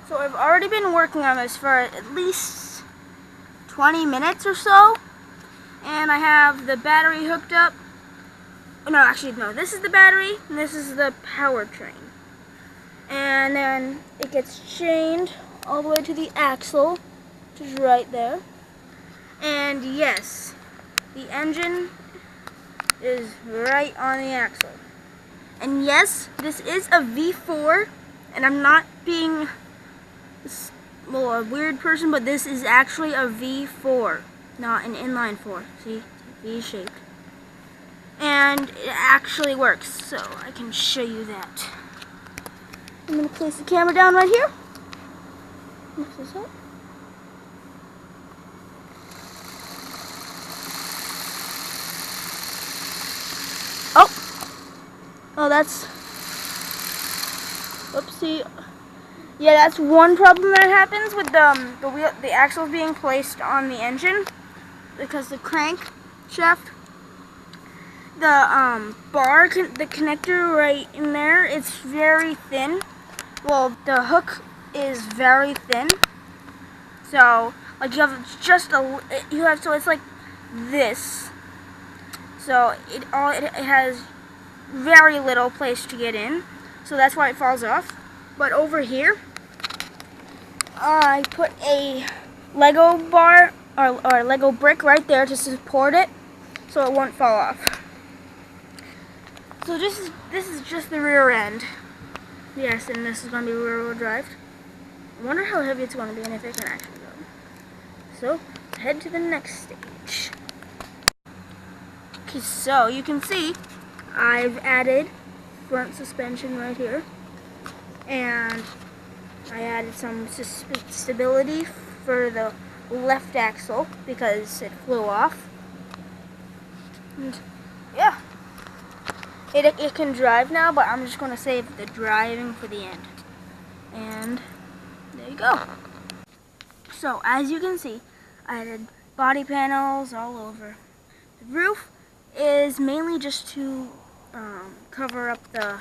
So I've already been working on this for at least 20 minutes or so, and I have the battery hooked up. No, actually no, this is the battery and this is the powertrain. And then it gets chained all the way to the axle, which is right there. And yes, the engine is right on the axle. And yes, this is a V4, and I'm not being a weird person, but this is actually a V4, not an inline 4. See, it's V-shaped. And it actually works, so I can show you that. I'm going to place the camera down right here. Lift this up. Oh, that's, oopsie. Yeah, that's one problem that happens with the axles being placed on the engine, because the crank shaft, the the connector right in there, it's very thin. Well, the hook is very thin, so like so it's like this. So it has very little place to get in, so that's why it falls off. But over here, I put a Lego bar or Lego brick right there to support it, so it won't fall off. So this is just the rear end. Yes, and this is going to be rear-wheel drive. I wonder how heavy it's going to be and if it can actually go. So let's head to the next stage. Okay, so you can see I've added front suspension right here, and I added some stability for the left axle because it flew off. And yeah, it can drive now, but I'm just going to save the driving for the end. And there you go. So as you can see, I added body panels all over. The roof is mainly just to cover up the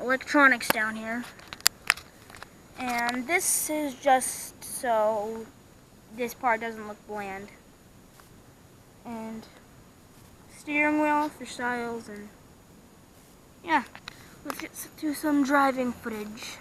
electronics down here, and this is just so this part doesn't look bland. And steering wheel for styles, and yeah, let's get to some driving footage.